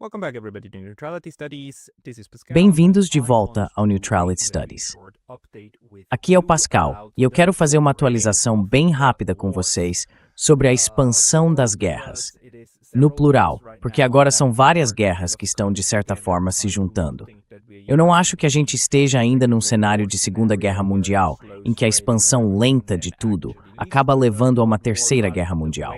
Welcome back, everybody, to Neutrality Studies. This is Pascal. Bem-vindos de volta ao Neutrality Studies. Aqui é o Pascal, e eu quero fazer uma atualização bem rápida com vocês sobre a expansão das guerras. No plural, porque agora são várias guerras que estão, de certa forma, se juntando. Eu não acho que a gente esteja ainda num cenário de Segunda Guerra Mundial, em que a expansão lenta de tudo acaba levando a uma Terceira Guerra Mundial.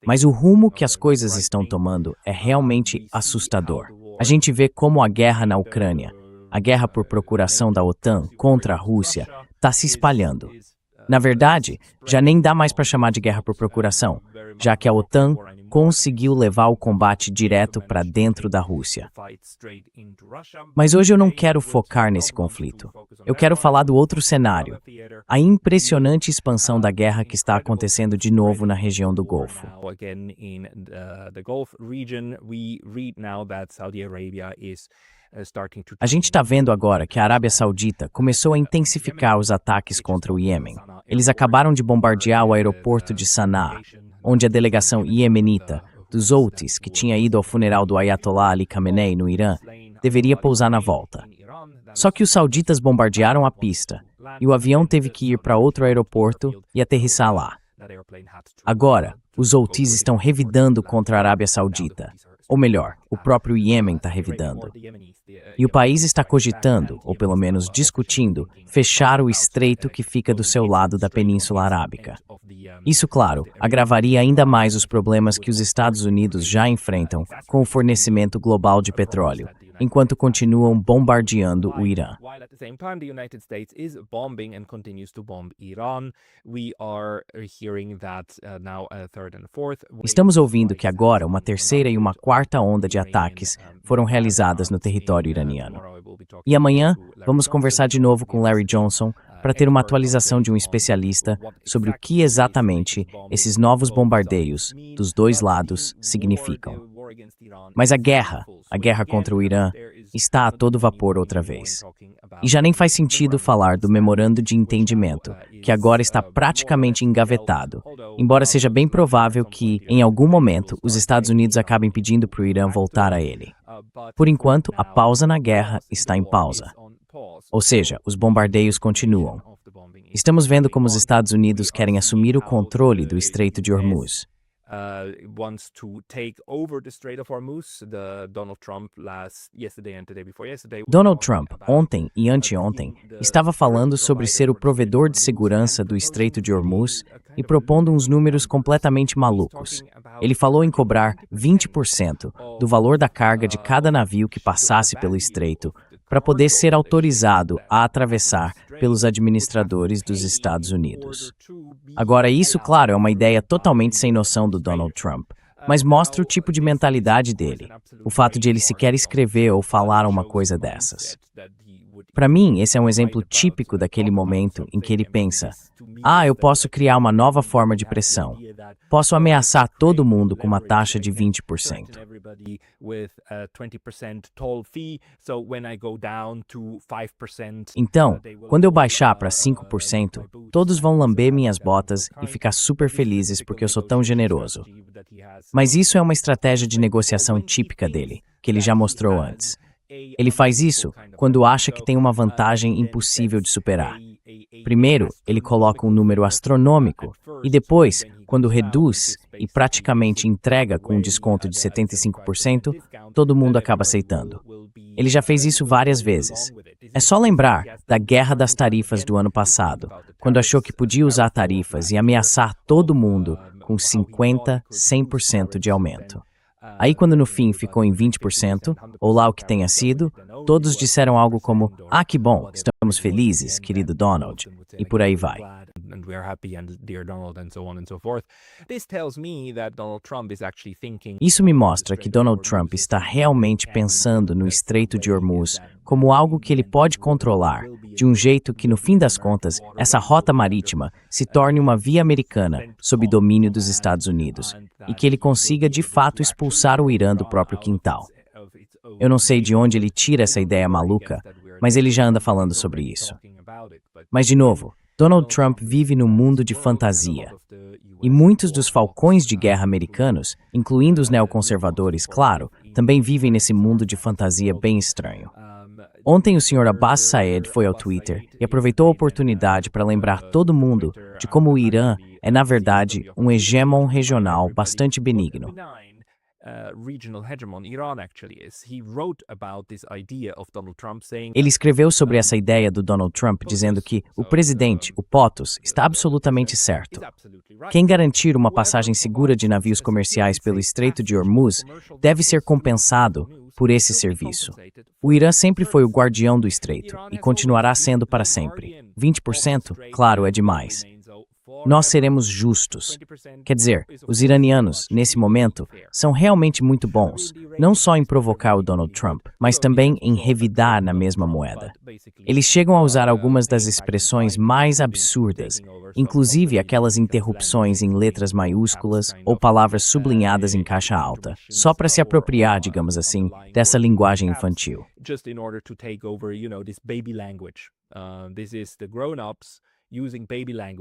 Mas o rumo que as coisas estão tomando é realmente assustador. A gente vê como a guerra na Ucrânia, a guerra por procuração da OTAN contra a Rússia, está se espalhando. Na verdade, já nem dá mais para chamar de guerra por procuração, já que a OTAN conseguiu levar o combate direto para dentro da Rússia. Mas hoje eu não quero focar nesse conflito. Eu quero falar do outro cenário, a impressionante expansão da guerra que está acontecendo de novo na região do Golfo. A gente está vendo agora que a Arábia Saudita começou a intensificar os ataques contra o Iêmen. Eles acabaram de bombardear o aeroporto de Sanaa, onde a delegação iemenita dos Houthis, que tinha ido ao funeral do Ayatollah Ali Khamenei no Irã, deveria pousar na volta. Só que os sauditas bombardearam a pista, e o avião teve que ir para outro aeroporto e aterrissar lá. Agora, os Houthis estão revidando contra a Arábia Saudita. Ou melhor, o próprio Iêmen está revidando. E o país está cogitando, ou pelo menos discutindo, fechar o estreito que fica do seu lado da Península Arábica. Isso, claro, agravaria ainda mais os problemas que os Estados Unidos já enfrentam com o fornecimento global de petróleo, enquanto continuam bombardeando o Irã. Estamos ouvindo que agora uma terceira e uma quarta onda de ataques foram realizadas no território iraniano. E amanhã vamos conversar de novo com Larry Johnson para ter uma atualização de um especialista sobre o que exatamente esses novos bombardeios dos dois lados significam. Mas a guerra contra o Irã, está a todo vapor outra vez. E já nem faz sentido falar do memorando de entendimento, que agora está praticamente engavetado, embora seja bem provável que, em algum momento, os Estados Unidos acabem pedindo para o Irã voltar a ele. Por enquanto, a pausa na guerra está em pausa. Ou seja, os bombardeios continuam. Estamos vendo como os Estados Unidos querem assumir o controle do Estreito de Hormuz. Donald Trump, ontem e anteontem, estava falando sobre ser o provedor de segurança do Estreito de Hormuz e propondo uns números completamente malucos. Ele falou em cobrar 20% do valor da carga de cada navio que passasse pelo estreito para poder ser autorizado a atravessar pelos administradores dos Estados Unidos. Agora, isso, claro, é uma ideia totalmente sem noção do Donald Trump, mas mostra o tipo de mentalidade dele, o fato de ele sequer escrever ou falar uma coisa dessas. Para mim, esse é um exemplo típico daquele momento em que ele pensa: eu posso criar uma nova forma de pressão. Posso ameaçar todo mundo com uma taxa de 20%. Então, quando eu baixar para 5%, todos vão lamber minhas botas e ficar super felizes porque eu sou tão generoso. Mas isso é uma estratégia de negociação típica dele, que ele já mostrou antes. Ele faz isso quando acha que tem uma vantagem impossível de superar. Primeiro, ele coloca um número astronômico e depois, quando reduz e praticamente entrega com um desconto de 75%, todo mundo acaba aceitando. Ele já fez isso várias vezes. É só lembrar da guerra das tarifas do ano passado, quando achou que podia usar tarifas e ameaçar todo mundo com 50%, 100% de aumento. Aí, quando no fim ficou em 20%, ou lá o que tenha sido, todos disseram algo como: que bom, estamos felizes, querido Donald, e por aí vai. Isso me mostra que Donald Trump está realmente pensando no Estreito de Hormuz como algo que ele pode controlar, de um jeito que, no fim das contas, essa rota marítima se torne uma via americana sob domínio dos Estados Unidos, e que ele consiga de fato expulsar o Irã do próprio quintal. Eu não sei de onde ele tira essa ideia maluca, mas ele já anda falando sobre isso. Mas, de novo, Donald Trump vive num mundo de fantasia. E muitos dos falcões de guerra americanos, incluindo os neoconservadores, claro, também vivem nesse mundo de fantasia bem estranho. Ontem o Sr. Abbas Saed foi ao Twitter e aproveitou a oportunidade para lembrar todo mundo de como o Irã é, na verdade, um hegemon regional bastante benigno. Ele escreveu sobre essa ideia do Donald Trump dizendo que o presidente, o POTUS, está absolutamente certo. Quem garantir uma passagem segura de navios comerciais pelo Estreito de Hormuz deve ser compensado por esse serviço. O Irã sempre foi o guardião do Estreito e continuará sendo para sempre. 20%, claro, é demais. Nós seremos justos. Quer dizer, os iranianos, nesse momento, são realmente muito bons, não só em provocar o Donald Trump, mas também em revidar na mesma moeda. Eles chegam a usar algumas das expressões mais absurdas, inclusive aquelas interrupções em letras maiúsculas ou palavras sublinhadas em caixa alta, só para se apropriar, digamos assim, dessa linguagem infantil.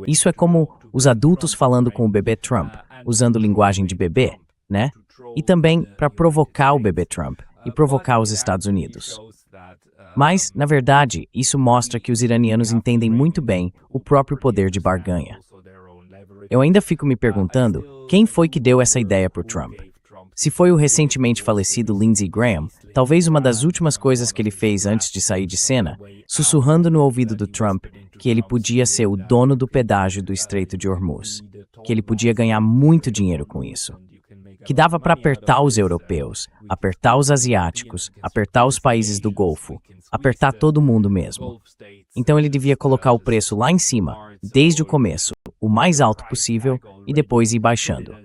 Isso é como os adultos falando com o bebê Trump, usando linguagem de bebê, né? E também para provocar o bebê Trump e provocar os Estados Unidos. Mas, na verdade, isso mostra que os iranianos entendem muito bem o próprio poder de barganha. Eu ainda fico me perguntando quem foi que deu essa ideia para o Trump. Se foi o recentemente falecido Lindsey Graham, talvez uma das últimas coisas que ele fez antes de sair de cena, sussurrando no ouvido do Trump que ele podia ser o dono do pedágio do Estreito de Hormuz, que ele podia ganhar muito dinheiro com isso, que dava para apertar os europeus, apertar os asiáticos, apertar os países do Golfo, apertar todo mundo mesmo. Então ele devia colocar o preço lá em cima, desde o começo, o mais alto possível, e depois ir baixando.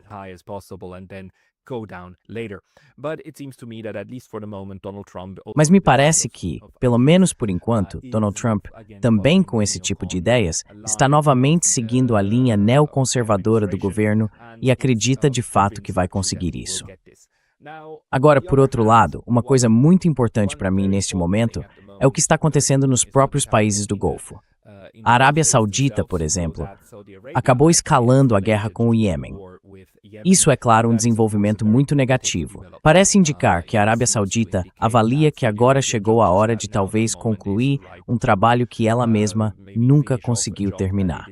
Mas me parece que, pelo menos por enquanto, Donald Trump, também com esse tipo de ideias, está novamente seguindo a linha neoconservadora do governo e acredita de fato que vai conseguir isso. Agora, por outro lado, uma coisa muito importante para mim neste momento é o que está acontecendo nos próprios países do Golfo. A Arábia Saudita, por exemplo, acabou escalando a guerra com o Iêmen. Isso é, claro, um desenvolvimento muito negativo. Parece indicar que a Arábia Saudita avalia que agora chegou a hora de talvez concluir um trabalho que ela mesma nunca conseguiu terminar.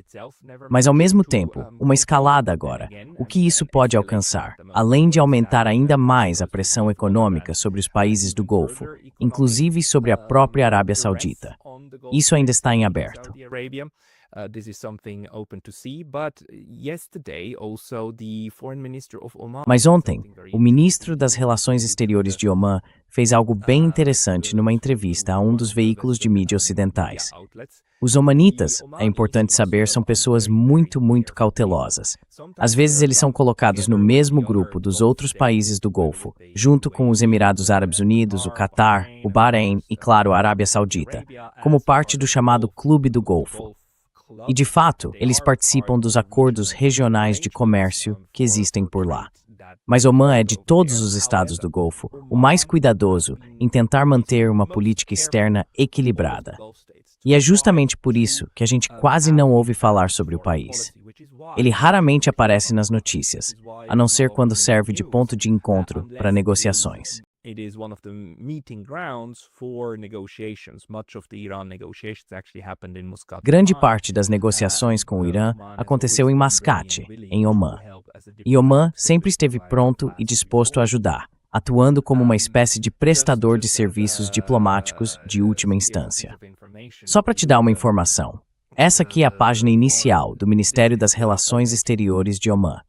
Mas, ao mesmo tempo, uma escalada agora. O que isso pode alcançar? Além de aumentar ainda mais a pressão econômica sobre os países do Golfo, inclusive sobre a própria Arábia Saudita. Isso ainda está em aberto. Mas ontem, o ministro das Relações Exteriores de Omã fez algo bem interessante numa entrevista a um dos veículos de mídia ocidentais. Os omanitas, é importante saber, são pessoas muito cautelosas. Às vezes eles são colocados no mesmo grupo dos outros países do Golfo, junto com os Emirados Árabes Unidos, o Catar, o Bahrein e, claro, a Arábia Saudita, como parte do chamado Clube do Golfo. E, de fato, eles participam dos acordos regionais de comércio que existem por lá. Mas Omã é, de todos os estados do Golfo, o mais cuidadoso em tentar manter uma política externa equilibrada. E é justamente por isso que a gente quase não ouve falar sobre o país. Ele raramente aparece nas notícias, a não ser quando serve de ponto de encontro para negociações. Grande parte das negociações com o Irã aconteceu em Mascate, em Omã. E Omã sempre esteve pronto e disposto a ajudar, atuando como uma espécie de prestador de serviços diplomáticos de última instância. Só para te dar uma informação, essa aqui é a página inicial do Ministério das Relações Exteriores de Omã.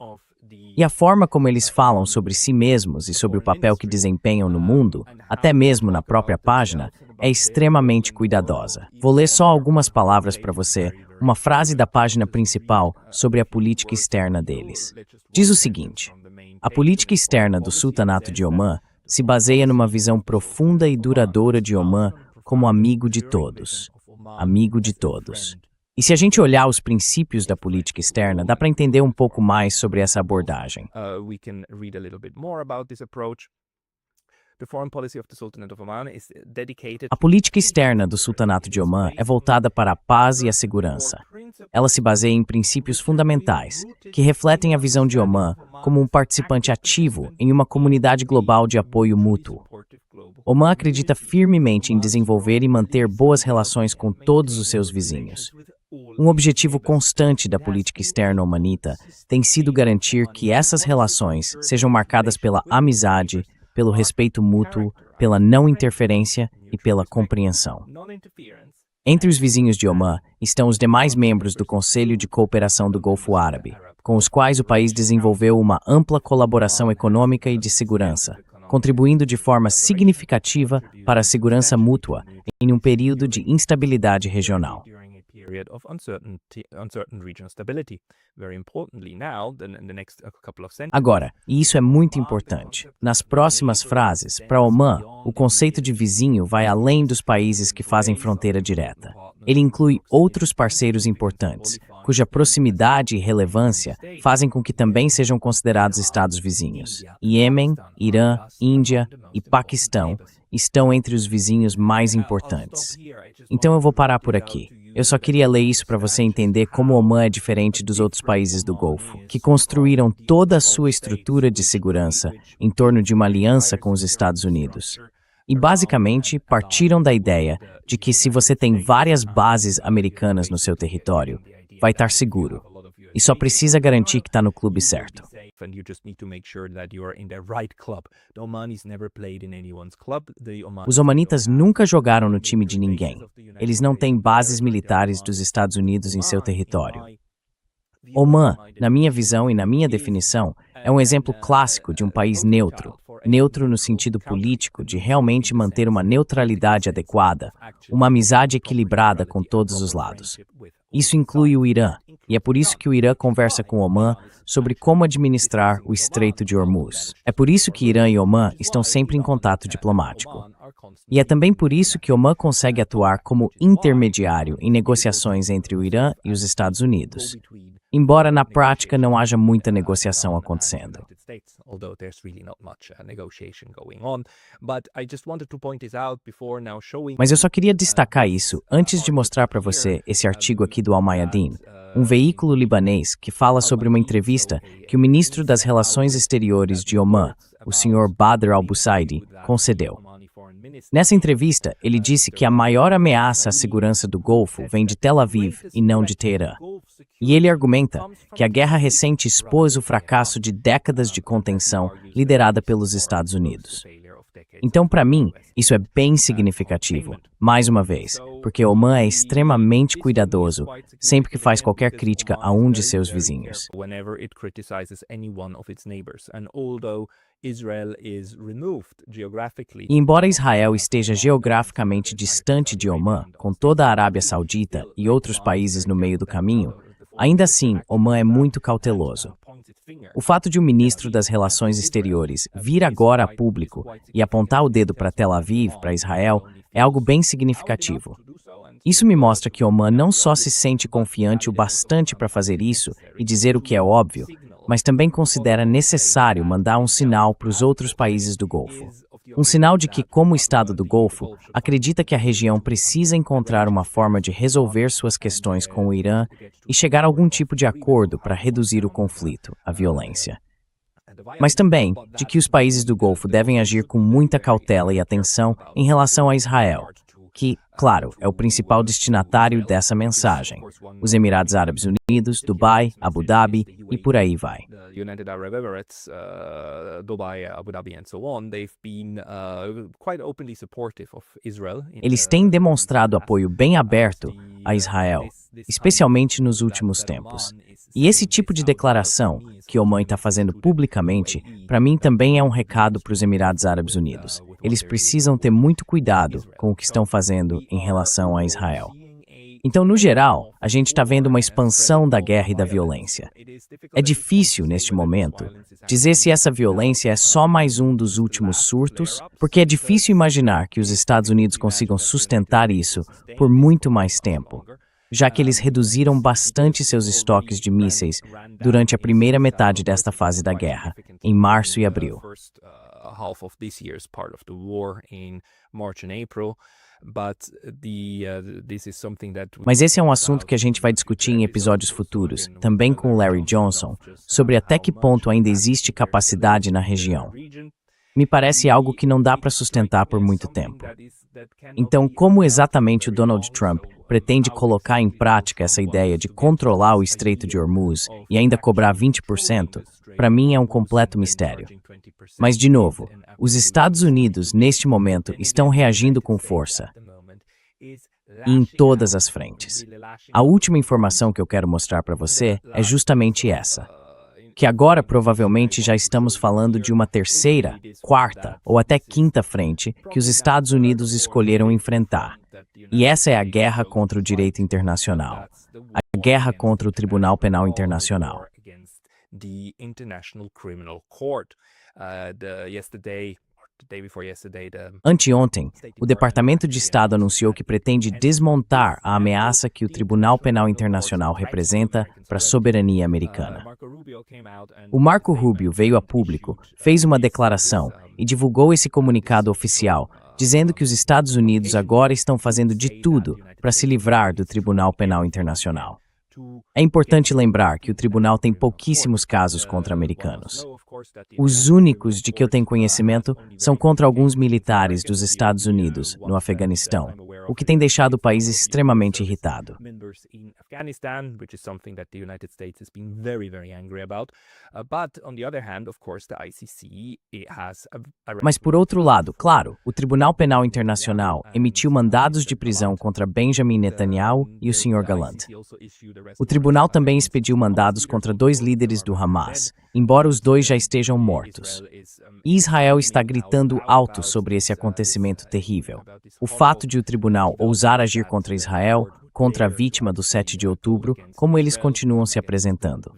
E a forma como eles falam sobre si mesmos e sobre o papel que desempenham no mundo, até mesmo na própria página, é extremamente cuidadosa. Vou ler só algumas palavras para você, uma frase da página principal sobre a política externa deles. Diz o seguinte: a política externa do Sultanato de Omã se baseia numa visão profunda e duradoura de Omã como amigo de todos. Amigo de todos. E se a gente olhar os princípios da política externa, dá para entender um pouco mais sobre essa abordagem. A política externa do Sultanato de Omã é voltada para a paz e a segurança. Ela se baseia em princípios fundamentais, que refletem a visão de Omã como um participante ativo em uma comunidade global de apoio mútuo. Omã acredita firmemente em desenvolver e manter boas relações com todos os seus vizinhos. Um objetivo constante da política externa omanita tem sido garantir que essas relações sejam marcadas pela amizade, pelo respeito mútuo, pela não interferência e pela compreensão. Entre os vizinhos de Omã estão os demais membros do Conselho de Cooperação do Golfo Árabe, com os quais o país desenvolveu uma ampla colaboração econômica e de segurança, contribuindo de forma significativa para a segurança mútua em um período de instabilidade regional. Agora, e isso é muito importante, nas próximas frases, para Omã, o conceito de vizinho vai além dos países que fazem fronteira direta. Ele inclui outros parceiros importantes, cuja proximidade e relevância fazem com que também sejam considerados estados vizinhos. Iêmen, Irã, Índia e Paquistão estão entre os vizinhos mais importantes. Então eu vou parar por aqui. Eu só queria ler isso para você entender como Omã é diferente dos outros países do Golfo, que construíram toda a sua estrutura de segurança em torno de uma aliança com os Estados Unidos. E basicamente partiram da ideia de que se você tem várias bases americanas no seu território, vai estar seguro. E só precisa garantir que está no clube certo. Os omanitas nunca jogaram no time de ninguém. Eles não têm bases militares dos Estados Unidos em seu território. Omã, na minha visão e na minha definição, é um exemplo clássico de um país neutro. Neutro no sentido político de realmente manter uma neutralidade adequada, uma amizade equilibrada com todos os lados. Isso inclui o Irã, e é por isso que o Irã conversa com Omã sobre como administrar o Estreito de Hormuz. É por isso que Irã e Omã estão sempre em contato diplomático. E é também por isso que Omã consegue atuar como intermediário em negociações entre o Irã e os Estados Unidos, embora na prática não haja muita negociação acontecendo. Mas eu só queria destacar isso antes de mostrar para você esse artigo aqui do Al Mayadeen, um veículo libanês que fala sobre uma entrevista que o ministro das Relações Exteriores de Omã, o Sr. Badr al-Busaidi, concedeu. Nessa entrevista, ele disse que a maior ameaça à segurança do Golfo vem de Tel Aviv e não de Teherã. E ele argumenta que a guerra recente expôs o fracasso de décadas de contenção liderada pelos Estados Unidos. Então, para mim, isso é bem significativo, mais uma vez, porque Omã é extremamente cuidadoso sempre que faz qualquer crítica a um de seus vizinhos. E embora Israel esteja geograficamente distante de Omã, com toda a Arábia Saudita e outros países no meio do caminho, ainda assim, Omã é muito cauteloso. O fato de o ministro das Relações Exteriores vir agora a público e apontar o dedo para Tel Aviv, para Israel, é algo bem significativo. Isso me mostra que Omã não só se sente confiante o bastante para fazer isso e dizer o que é óbvio, mas também considera necessário mandar um sinal para os outros países do Golfo. Um sinal de que, como Estado do Golfo, acredita que a região precisa encontrar uma forma de resolver suas questões com o Irã e chegar a algum tipo de acordo para reduzir o conflito, a violência. Mas também de que os países do Golfo devem agir com muita cautela e atenção em relação a Israel, que, claro, é o principal destinatário dessa mensagem. Os Emirados Árabes Unidos, Dubai, Abu Dhabi e por aí vai. United Arab Emirates, Dubai, Abu Dhabi and so on, they've been quite openly supportive of Israel. Eles têm demonstrado apoio bem aberto a Israel, especialmente nos últimos tempos. E esse tipo de declaração que Omã está fazendo publicamente, para mim também é um recado para os Emirados Árabes Unidos. Eles precisam ter muito cuidado com o que estão fazendo em relação a Israel. Então, no geral, a gente está vendo uma expansão da guerra e da violência. É difícil, neste momento, dizer se essa violência é só mais um dos últimos surtos, porque é difícil imaginar que os Estados Unidos consigam sustentar isso por muito mais tempo, já que eles reduziram bastante seus estoques de mísseis durante a primeira metade desta fase da guerra, em março e abril. half of this year as part of the war in March and April. Mas esse é um assunto que a gente vai discutir em episódios futuros, também com o Larry Johnson, sobre até que ponto ainda existe capacidade na região. Me parece algo que não dá para sustentar por muito tempo. Então, como exatamente o Donald Trump pretende colocar em prática essa ideia de controlar o Estreito de Hormuz e ainda cobrar 20%, para mim é um completo mistério. Mas, de novo, os Estados Unidos, neste momento, estão reagindo com força, e em todas as frentes. A última informação que eu quero mostrar para você é justamente essa. Que agora provavelmente já estamos falando de uma terceira, quarta ou até quinta frente que os Estados Unidos escolheram enfrentar. E essa é a guerra contra o direito internacional, a guerra contra o Tribunal Penal Internacional. Anteontem, o Departamento de Estado anunciou que pretende desmontar a ameaça que o Tribunal Penal Internacional representa para a soberania americana. O Marco Rubio veio a público, fez uma declaração e divulgou esse comunicado oficial, dizendo que os Estados Unidos agora estão fazendo de tudo para se livrar do Tribunal Penal Internacional. É importante lembrar que o tribunal tem pouquíssimos casos contra americanos. Os únicos de que eu tenho conhecimento são contra alguns militares dos Estados Unidos, no Afeganistão, o que tem deixado o país extremamente irritado. Mas por outro lado, claro, o Tribunal Penal Internacional emitiu mandados de prisão contra Benjamin Netanyahu e o Sr. Gallant. O tribunal também expediu mandados contra 2 líderes do Hamas, embora os 2 já estejam mortos. E Israel está gritando alto sobre esse acontecimento terrível. O fato de o tribunal ousar agir contra Israel, contra a vítima do 7 de outubro, como eles continuam se apresentando.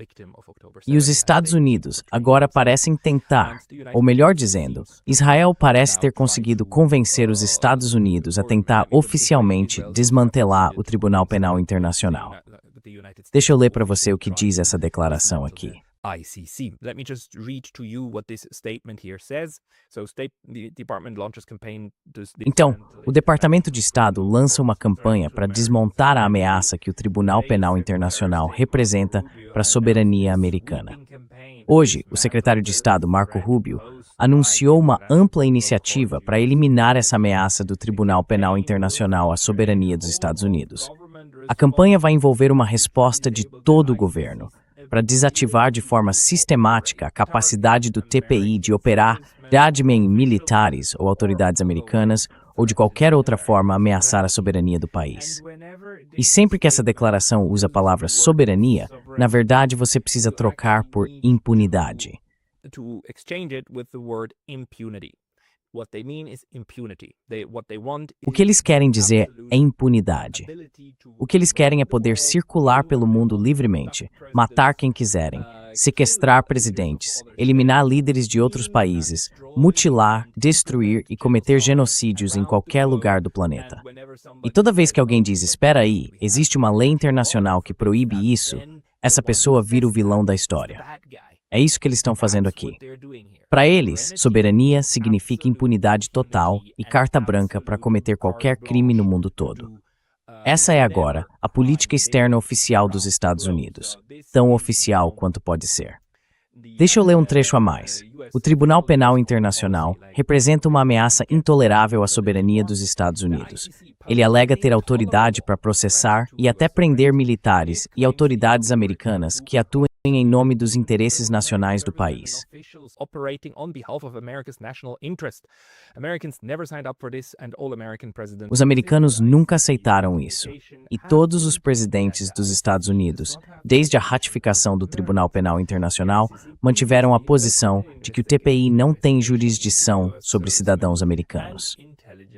E os Estados Unidos agora parecem tentar, ou melhor dizendo, Israel parece ter conseguido convencer os Estados Unidos a tentar oficialmente desmantelar o Tribunal Penal Internacional. Deixa eu ler para você o que diz essa declaração aqui. ICC. Let me just read to you what this statement here says. So, the department launches campaign Então, o Departamento de Estado lança uma campanha para desmontar a ameaça que o Tribunal Penal Internacional representa para a soberania americana. Hoje, o secretário de Estado, Marco Rubio, anunciou uma ampla iniciativa para eliminar essa ameaça do Tribunal Penal Internacional à soberania dos Estados Unidos. A campanha vai envolver uma resposta de todo o governo, para desativar de forma sistemática a capacidade do TPI de operar em militares ou autoridades americanas ou de qualquer outra forma ameaçar a soberania do país. E sempre que essa declaração usa a palavra soberania, na verdade você precisa trocar por impunidade. O que eles querem dizer é impunidade. O que eles querem é poder circular pelo mundo livremente, matar quem quiserem, sequestrar presidentes, eliminar líderes de outros países, mutilar, destruir e cometer genocídios em qualquer lugar do planeta. E toda vez que alguém diz, espera aí, existe uma lei internacional que proíbe isso, essa pessoa vira o vilão da história. É isso que eles estão fazendo aqui. Para eles, soberania significa impunidade total e carta branca para cometer qualquer crime no mundo todo. Essa é agora a política externa oficial dos Estados Unidos, tão oficial quanto pode ser. Deixa eu ler um trecho a mais. O Tribunal Penal Internacional representa uma ameaça intolerável à soberania dos Estados Unidos. Ele alega ter autoridade para processar e até prender militares e autoridades americanas que atuem em nome dos interesses nacionais do país. Os americanos nunca aceitaram isso, e todos os presidentes dos Estados Unidos, desde a ratificação do Tribunal Penal Internacional, mantiveram a posição de que o TPI não tem jurisdição sobre cidadãos americanos.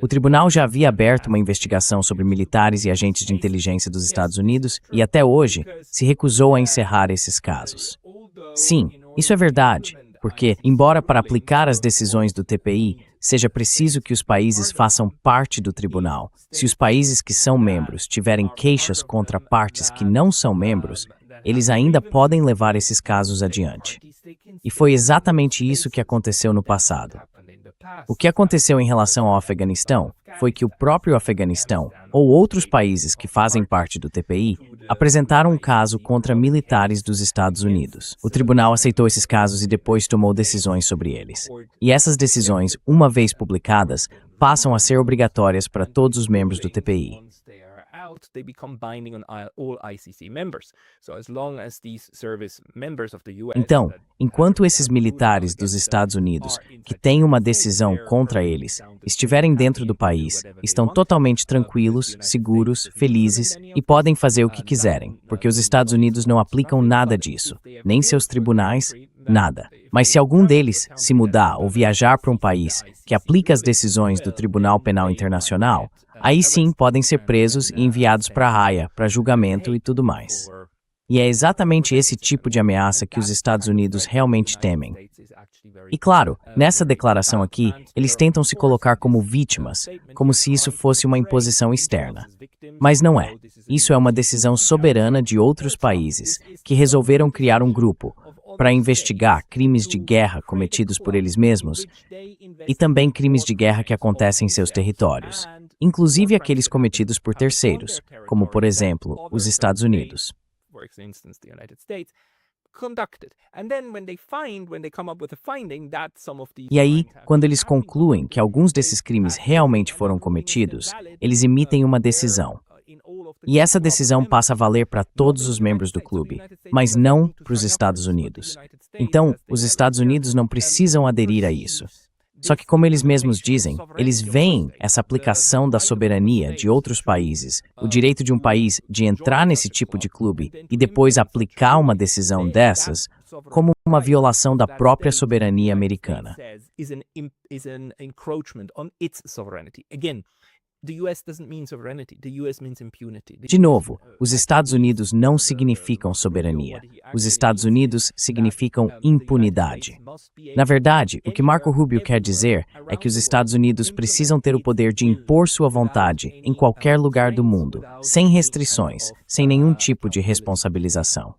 O tribunal já havia aberto uma investigação sobre militares e agentes de inteligência dos Estados Unidos e, até hoje, se recusou a encerrar esses casos. Sim, isso é verdade, porque, embora para aplicar as decisões do TPI seja preciso que os países façam parte do tribunal, se os países que são membros tiverem queixas contra partes que não são membros, eles ainda podem levar esses casos adiante. E foi exatamente isso que aconteceu no passado. O que aconteceu em relação ao Afeganistão foi que o próprio Afeganistão, ou outros países que fazem parte do TPI, apresentaram um caso contra militares dos Estados Unidos. O tribunal aceitou esses casos e depois tomou decisões sobre eles. E essas decisões, uma vez publicadas, passam a ser obrigatórias para todos os membros do TPI. They become binding on all ICC members. So as long as these service members of the US Então, enquanto esses militares dos Estados Unidos, que têm uma decisão contra eles, estiverem dentro do país, estão totalmente tranquilos, seguros, felizes e podem fazer o que quiserem, porque os Estados Unidos não aplicam nada disso, nem seus tribunais, nada. Mas se algum deles se mudar ou viajar para um país que aplica as decisões do Tribunal Penal Internacional, aí sim podem ser presos e enviados para a Haia, para julgamento e tudo mais. E é exatamente esse tipo de ameaça que os Estados Unidos realmente temem. E claro, nessa declaração aqui, eles tentam se colocar como vítimas, como se isso fosse uma imposição externa. Mas não é. Isso é uma decisão soberana de outros países, que resolveram criar um grupo para investigar crimes de guerra cometidos por eles mesmos e também crimes de guerra que acontecem em seus territórios, inclusive aqueles cometidos por terceiros, como, por exemplo, os Estados Unidos. E aí, quando eles concluem que alguns desses crimes realmente foram cometidos, eles emitem uma decisão. E essa decisão passa a valer para todos os membros do clube, mas não para os Estados Unidos. Então, os Estados Unidos não precisam aderir a isso. Só que, como eles mesmos dizem, eles veem essa aplicação da soberania de outros países, o direito de um país de entrar nesse tipo de clube e depois aplicar uma decisão dessas, como uma violação da própria soberania americana. De novo, os Estados Unidos não significam soberania. Os Estados Unidos significam impunidade. Na verdade, o que Marco Rubio quer dizer é que os Estados Unidos precisam ter o poder de impor sua vontade em qualquer lugar do mundo, sem restrições, sem nenhum tipo de responsabilização.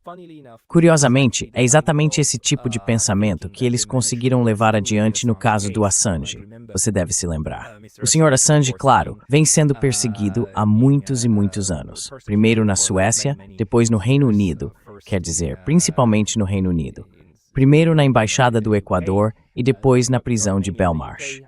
Curiosamente, é exatamente esse tipo de pensamento que eles conseguiram levar adiante no caso do Assange. Você deve se lembrar. O Sr. Assange, claro, vem sendo perseguido há muitos e muitos anos. Primeiro na Suécia, depois no Reino Unido, quer dizer, principalmente no Reino Unido. Primeiro na Embaixada do Equador e depois na prisão de Belmarsh.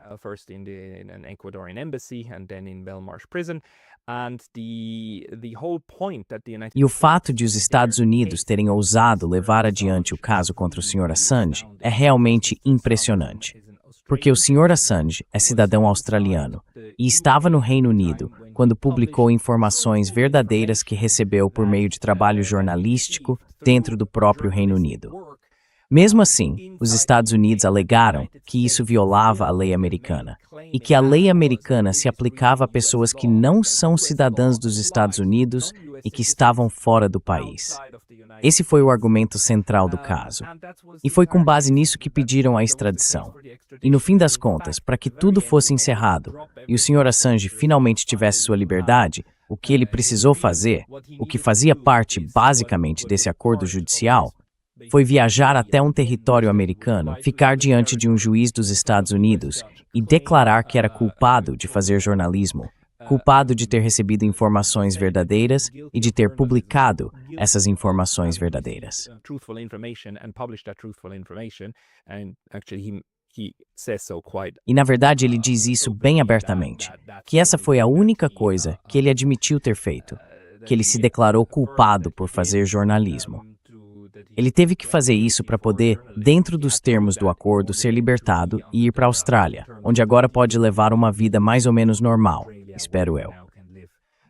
E o fato de os Estados Unidos terem ousado levar adiante o caso contra o Sr. Assange é realmente impressionante. Porque o Sr. Assange é cidadão australiano e estava no Reino Unido quando publicou informações verdadeiras que recebeu por meio de trabalho jornalístico dentro do próprio Reino Unido. Mesmo assim, os Estados Unidos alegaram que isso violava a lei americana e que a lei americana se aplicava a pessoas que não são cidadãs dos Estados Unidos e que estavam fora do país. Esse foi o argumento central do caso. E foi com base nisso que pediram a extradição. E no fim das contas, para que tudo fosse encerrado e o Sr. Assange finalmente tivesse sua liberdade, o que ele precisou fazer, o que fazia parte basicamente desse acordo judicial, foi viajar até um território americano, ficar diante de um juiz dos Estados Unidos e declarar que era culpado de fazer jornalismo, culpado de ter recebido informações verdadeiras e de ter publicado essas informações verdadeiras. E na verdade ele diz isso bem abertamente, que essa foi a única coisa que ele admitiu ter feito, que ele se declarou culpado por fazer jornalismo. Ele teve que fazer isso para poder, dentro dos termos do acordo, ser libertado e ir para a Austrália, onde agora pode levar uma vida mais ou menos normal, espero eu.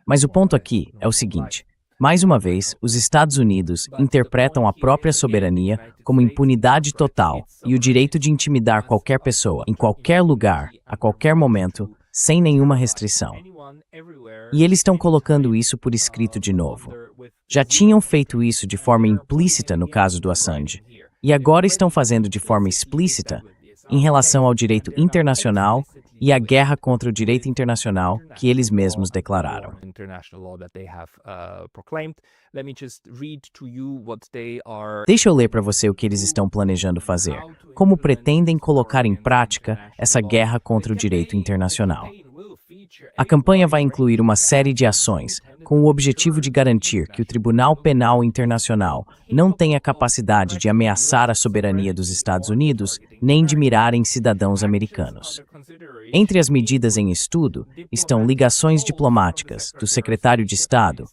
Mas o ponto aqui é o seguinte: mais uma vez, os Estados Unidos interpretam a própria soberania como impunidade total e o direito de intimidar qualquer pessoa, em qualquer lugar, a qualquer momento, sem nenhuma restrição. E eles estão colocando isso por escrito de novo. Já tinham feito isso de forma implícita no caso do Assange, e agora estão fazendo de forma explícita em relação ao direito internacional e a guerra contra o direito internacional que eles mesmos declararam. Deixa eu ler para você o que eles estão planejando fazer, como pretendem colocar em prática essa guerra contra o direito internacional. A campanha vai incluir uma série de ações, com o objetivo de garantir que o Tribunal Penal Internacional não tenha capacidade de ameaçar a soberania dos Estados Unidos, nem de mirar em cidadãos americanos. Entre as medidas em estudo estão ligações diplomáticas do secretário de Estado,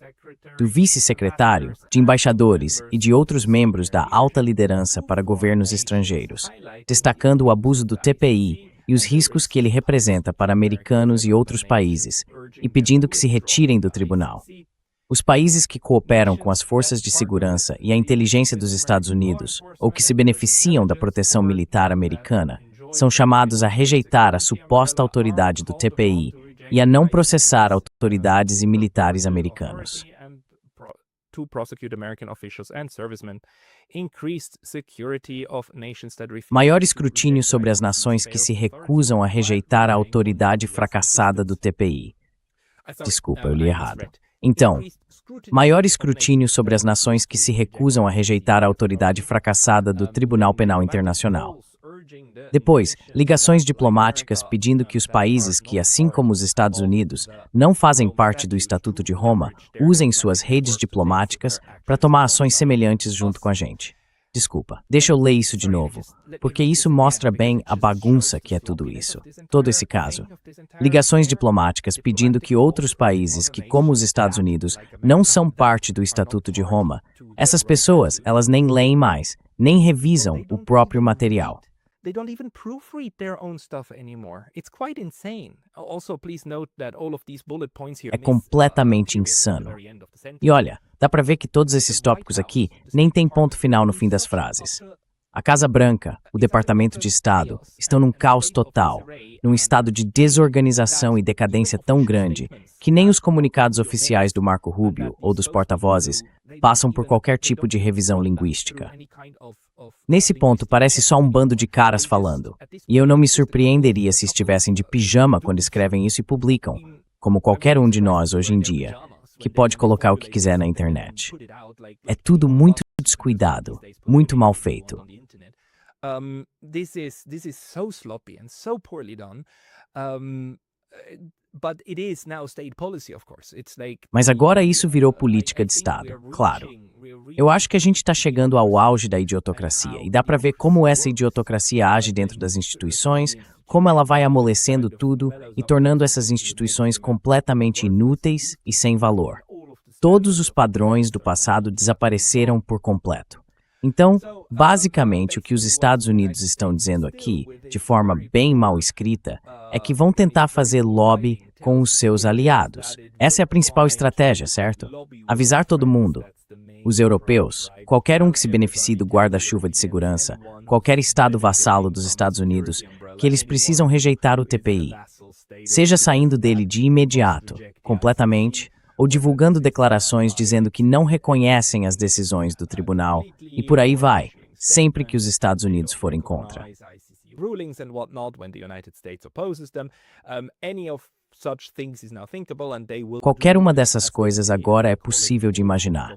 do vice-secretário, de embaixadores e de outros membros da alta liderança para governos estrangeiros, destacando o abuso do TPI e os riscos que ele representa para americanos e outros países, e pedindo que se retirem do tribunal. Os países que cooperam com as forças de segurança e a inteligência dos Estados Unidos, ou que se beneficiam da proteção militar americana, são chamados a rejeitar a suposta autoridade do TPI e a não processar autoridades e militares americanos. Maior escrutínio sobre as nações que se recusam a rejeitar a autoridade fracassada do TPI. Desculpa, eu li errado. Então, maior escrutínio sobre as nações que se recusam a rejeitar a autoridade fracassada do Tribunal Penal Internacional. Depois, ligações diplomáticas pedindo que os países que, assim como os Estados Unidos, não fazem parte do Estatuto de Roma, usem suas redes diplomáticas para tomar ações semelhantes junto com a gente. Desculpa, deixa eu ler isso de novo, porque isso mostra bem a bagunça que é tudo isso, todo esse caso. Ligações diplomáticas pedindo que outros países que, como os Estados Unidos, não são parte do Estatuto de Roma, essas pessoas, elas nem leem mais, nem revisam o próprio material. They don't even proofread their own stuff anymore. It's quite insane. Also, please note that all of these bullet points here É completamente insano. E olha, dá para ver que todos esses tópicos aqui nem tem ponto final no fim das frases. A Casa Branca, o Departamento de Estado, estão num caos total, num estado de desorganização e decadência tão grande que nem os comunicados oficiais do Marco Rubio ou dos porta-vozes passam por qualquer tipo de revisão linguística. Nesse ponto, parece só um bando de caras falando, e eu não me surpreenderia se estivessem de pijama quando escrevem isso e publicam, como qualquer um de nós hoje em dia, que pode colocar o que quiser na internet. É tudo muito descuidado, muito mal feito. This is so sloppy and so poorly done. But it is now state policy, of course. It's like Mas agora isso virou política de Estado, claro. Eu acho que a gente está chegando ao auge da idiotocracia, e dá para ver como essa idiotocracia age dentro das instituições, como ela vai amolecendo tudo e tornando essas instituições completamente inúteis e sem valor. Todos os padrões do passado desapareceram por completo. Então, basicamente, o que os Estados Unidos estão dizendo aqui, de forma bem mal escrita, é que vão tentar fazer lobby com os seus aliados. Essa é a principal estratégia, certo? Avisar todo mundo, os europeus, qualquer um que se beneficie do guarda-chuva de segurança, qualquer estado vassalo dos Estados Unidos, que eles precisam rejeitar o TPI, seja saindo dele de imediato, completamente, ou divulgando declarações dizendo que não reconhecem as decisões do tribunal, e por aí vai, sempre que os Estados Unidos forem contra. Qualquer uma dessas coisas agora é possível de imaginar.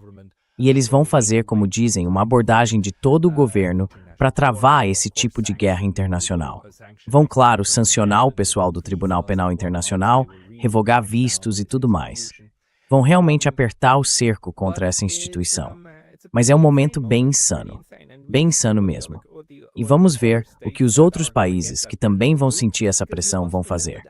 E eles vão fazer, como dizem, uma abordagem de todo o governo para travar esse tipo de guerra internacional. Vão, claro, sancionar o pessoal do Tribunal Penal Internacional, revogar vistos e tudo mais. Vão realmente apertar o cerco contra essa instituição. Mas é um momento bem insano mesmo. E vamos ver o que os outros países que também vão sentir essa pressão vão fazer.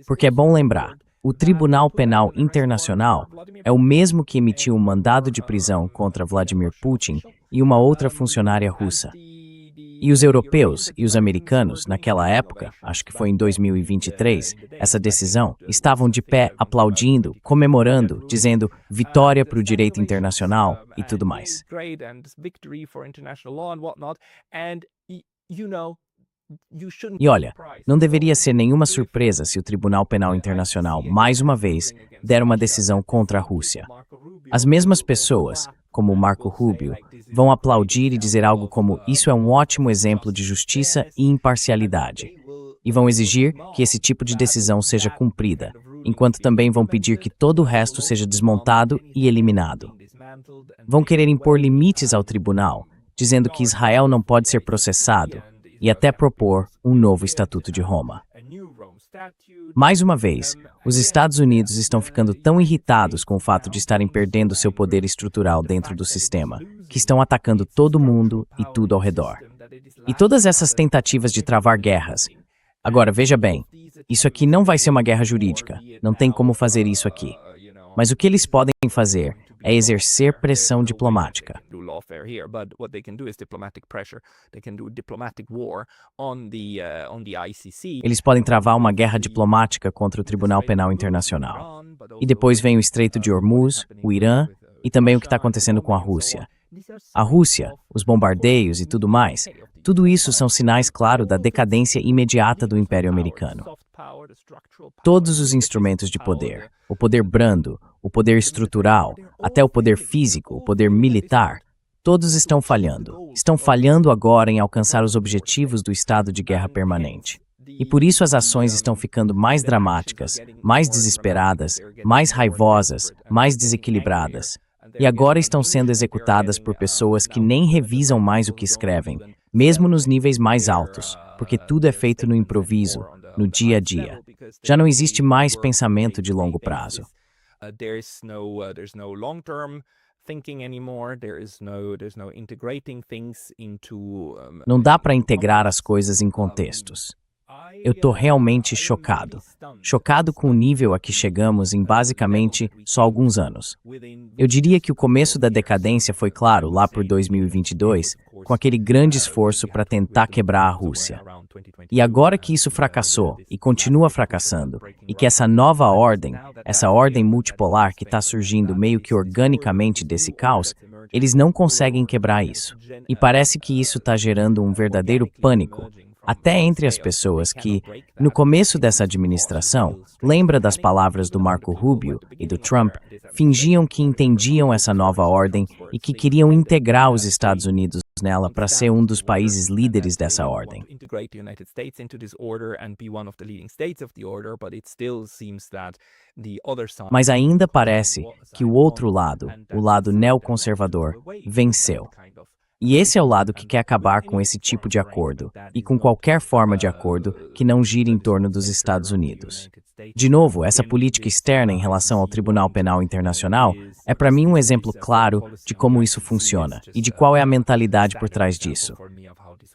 Porque é bom lembrar, o Tribunal Penal Internacional é o mesmo que emitiu um mandado de prisão contra Vladimir Putin e uma outra funcionária russa. E os europeus e os americanos, naquela época, acho que foi em 2023, essa decisão, estavam de pé aplaudindo, comemorando, dizendo vitória para o direito internacional e tudo mais. E olha, não deveria ser nenhuma surpresa se o Tribunal Penal Internacional, mais uma vez, der uma decisão contra a Rússia. As mesmas pessoas, como o Marco Rubio, vão aplaudir e dizer algo como isso é um ótimo exemplo de justiça e imparcialidade. E e vão exigir que esse tipo de decisão seja cumprida, enquanto também vão pedir que todo o resto seja desmontado e eliminado. Vão querer impor limites ao tribunal, dizendo que Israel não pode ser processado, e até propor um novo Estatuto de Roma. Mais uma vez, os Estados Unidos estão ficando tão irritados com o fato de estarem perdendo seu poder estrutural dentro do sistema, que estão atacando todo mundo e tudo ao redor. E todas essas tentativas de travar guerras. Agora, veja bem, isso aqui não vai ser uma guerra jurídica, não tem como fazer isso aqui. Mas o que eles podem fazer é exercer pressão diplomática. Eles podem travar uma guerra diplomática contra o Tribunal Penal Internacional. E depois vem o Estreito de Hormuz, o Irã e também o que está acontecendo com a Rússia. A Rússia, os bombardeios e tudo mais, tudo isso são sinais, claro, da decadência imediata do Império Americano. Todos os instrumentos de poder, o poder brando, o poder estrutural, até o poder físico, o poder militar, todos estão falhando. Estão falhando agora em alcançar os objetivos do estado de guerra permanente. E por isso as ações estão ficando mais dramáticas, mais desesperadas, mais raivosas, mais desequilibradas. E agora estão sendo executadas por pessoas que nem revisam mais o que escrevem, mesmo nos níveis mais altos, porque tudo é feito no improviso, no dia a dia. Já não existe mais pensamento de longo prazo. Não dá para integrar as coisas em contextos. Eu tô realmente chocado. Chocado com o nível a que chegamos em basicamente só alguns anos. Eu diria que o começo da decadência foi claro lá por 2022, com aquele grande esforço para tentar quebrar a Rússia. E agora que isso fracassou e continua fracassando, e que essa nova ordem, essa ordem multipolar que está surgindo meio que organicamente desse caos, eles não conseguem quebrar isso. E parece que isso está gerando um verdadeiro pânico, até entre as pessoas que, no começo dessa administração, lembra das palavras do Marco Rubio e do Trump, fingiam que entendiam essa nova ordem e que queriam integrar os Estados Unidos nela para ser um dos países líderes dessa ordem. Mas ainda parece que o outro lado, o lado neoconservador, venceu. E esse é o lado que quer acabar com esse tipo de acordo, e com qualquer forma de acordo que não gire em torno dos Estados Unidos. De novo, essa política externa em relação ao Tribunal Penal Internacional é para mim um exemplo claro de como isso funciona e de qual é a mentalidade por trás disso.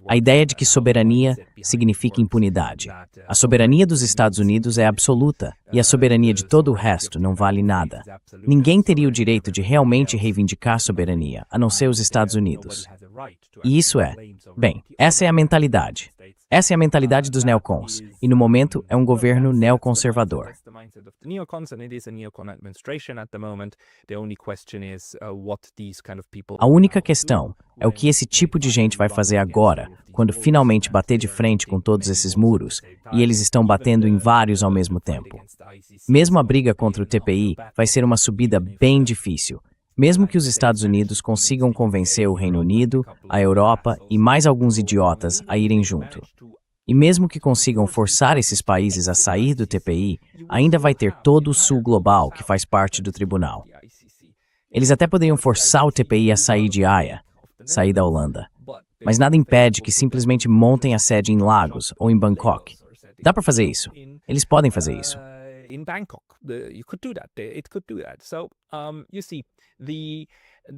A ideia de que soberania significa impunidade. A soberania dos Estados Unidos é absoluta e a soberania de todo o resto não vale nada. Ninguém teria o direito de realmente reivindicar soberania, a não ser os Estados Unidos. E isso bem, essa é a mentalidade. Essa é a mentalidade dos neocons, e no momento é um governo neoconservador. A única questão é o que esse tipo de gente vai fazer agora, quando finalmente bater de frente com todos esses muros, e eles estão batendo em vários ao mesmo tempo. Mesmo a briga contra o TPI vai ser uma subida bem difícil, mesmo que os Estados Unidos consigam convencer o Reino Unido, a Europa e mais alguns idiotas a irem junto. E mesmo que consigam forçar esses países a sair do TPI, ainda vai ter todo o Sul global que faz parte do tribunal. Eles até poderiam forçar o TPI a sair de Haia, sair da Holanda. Mas nada impede que simplesmente montem a sede em Lagos ou em Bangkok. Dá para fazer isso. Eles podem fazer isso.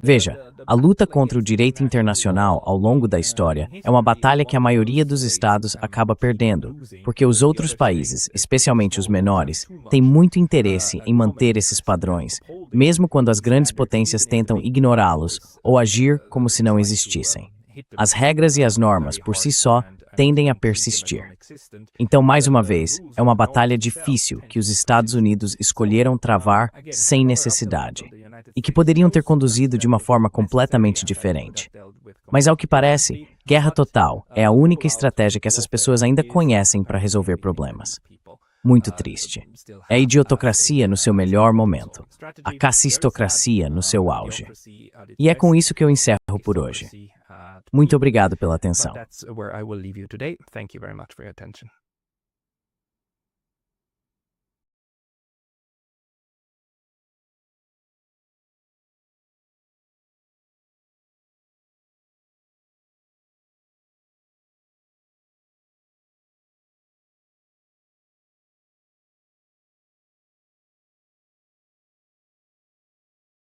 Veja, a luta contra o direito internacional ao longo da história é uma batalha que a maioria dos estados acaba perdendo, porque os outros países, especialmente os menores, têm muito interesse em manter esses padrões, mesmo quando as grandes potências tentam ignorá-los ou agir como se não existissem. As regras e as normas, por si só, tendem a persistir. Então, mais uma vez, é uma batalha difícil que os Estados Unidos escolheram travar sem necessidade, e que poderiam ter conduzido de uma forma completamente diferente. Mas, ao que parece, guerra total é a única estratégia que essas pessoas ainda conhecem para resolver problemas. Muito triste. É a idiotocracia no seu melhor momento. A cassistocracia no seu auge. E é com isso que eu encerro por hoje. Muito obrigado pela atenção.